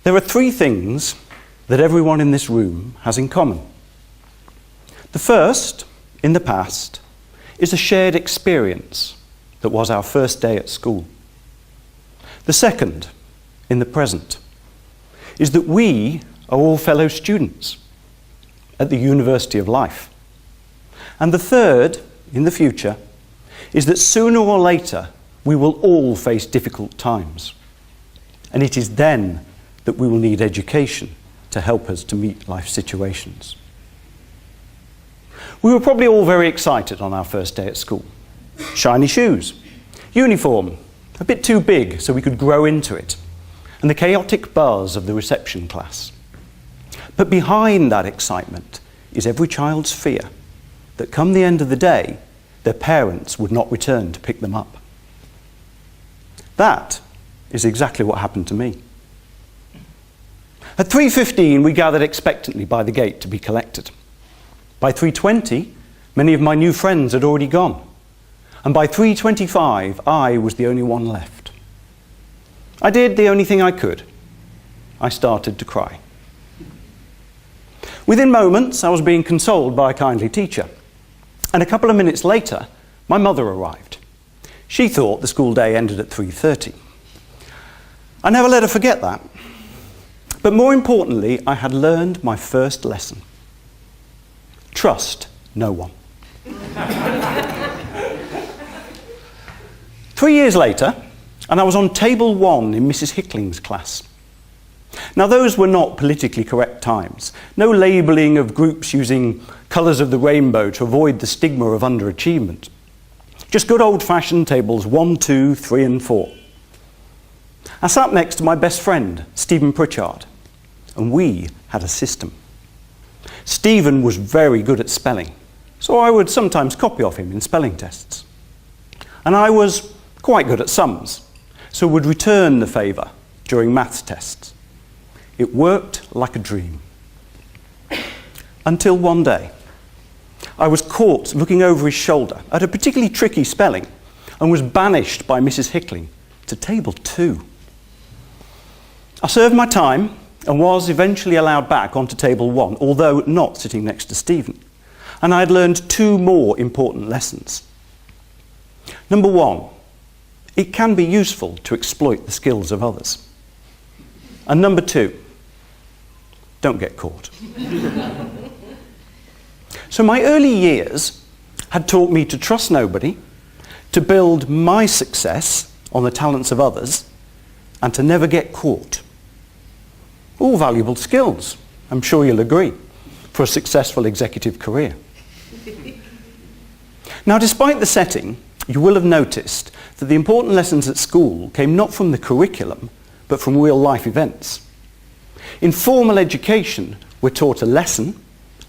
There are three things that everyone in this room has in common. The first, in the past, is a shared experience that was our first day at school. The second, in the present, is that we are all fellow students at the University of Life. And the third, in the future, is that sooner or later we will all face difficult times. And it is then that we will need education to help us to meet life situations. We were probably all very excited on our first day at school. Shiny shoes, uniform, a bit too big so we could grow into it, and the chaotic buzz of the reception class. But behind that excitement is every child's fear that come the end of the day, their parents would not return to pick them up. That is exactly what happened to me. At 3:15, we gathered expectantly by the gate to be collected. By 3:20, many of my new friends had already gone. And by 3:25, I was the only one left. I did the only thing I could. I started to cry. Within moments, I was being consoled by a kindly teacher. And a couple of minutes later, my mother arrived. She thought the school day ended at 3:30. I never let her forget that. But more importantly, I had learned my first lesson. Trust no one. 3 years later, and I was on table 1 in Mrs. Hickling's class. Now, those were not politically correct times. No labelling of groups using colours of the rainbow to avoid the stigma of underachievement. Just good old-fashioned tables 1, 2, 3 and 4. I sat next to my best friend, Stephen Pritchard, and we had a system. Stephen was very good at spelling, so I would sometimes copy off him in spelling tests. And I was quite good at sums, so would return the favour during maths tests. It worked like a dream. Until one day, I was caught looking over his shoulder at a particularly tricky spelling and was banished by Mrs. Hickling to table 2. I served my time and was eventually allowed back onto table 1, although not sitting next to Stephen. And I had learned 2 more important lessons. Number 1, it can be useful to exploit the skills of others. And number 2, don't get caught. So my early years had taught me to trust nobody, to build my success on the talents of others, and to never get caught. All valuable skills, I'm sure you'll agree, for a successful executive career. Now, despite the setting, you will have noticed that the important lessons at school came not from the curriculum, but from real-life events. In formal education, we're taught a lesson,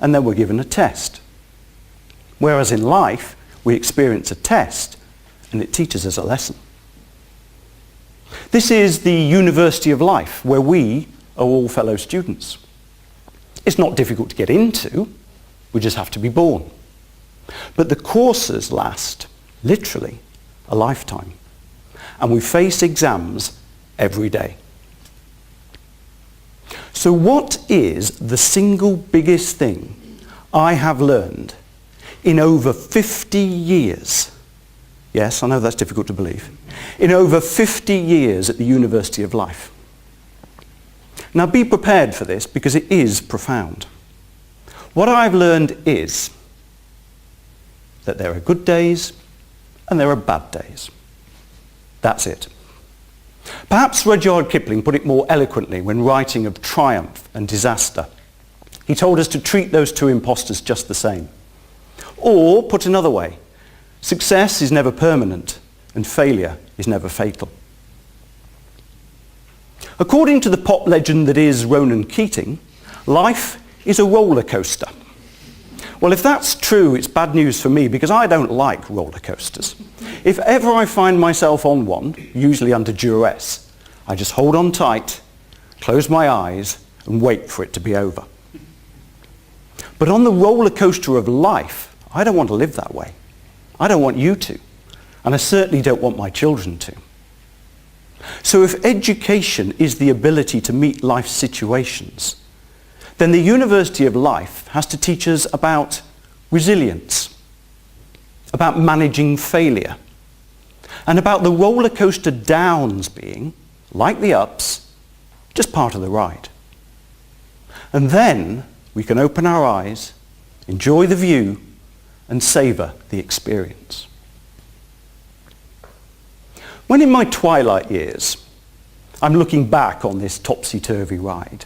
and then we're given a test. Whereas in life, we experience a test, and it teaches us a lesson. This is the University of Life, where we are all fellow students. It's not difficult to get into, we just have to be born. But the courses last, literally, a lifetime. And we face exams every day. So what is the single biggest thing I have learned in over 50 years? Yes, I know that's difficult to believe. In over 50 years at the University of Life. Now be prepared for this because it is profound. What I've learned is that there are good days and there are bad days. That's it. Perhaps Rudyard Kipling put it more eloquently when writing of triumph and disaster. He told us to treat those two impostors just the same. Or, put another way, success is never permanent and failure is never fatal. According to the pop legend that is Ronan Keating, life is a roller coaster. Well, if that's true, it's bad news for me because I don't like roller coasters. If ever I find myself on one, usually under duress, I just hold on tight, close my eyes, and wait for it to be over. But on the roller coaster of life, I don't want to live that way. I don't want you to. And I certainly don't want my children to. So if education is the ability to meet life's situations, then the University of Life has to teach us about resilience, about managing failure, and about the roller coaster downs being, like the ups, just part of the ride. And then we can open our eyes, enjoy the view, and savour the experience. When in my twilight years, I'm looking back on this topsy-turvy ride,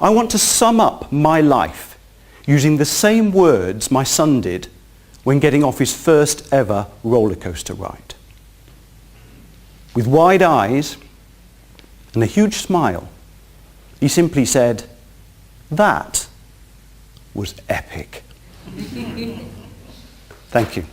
I want to sum up my life using the same words my son did when getting off his first ever roller coaster ride. With wide eyes and a huge smile, he simply said, "That was epic." Thank you.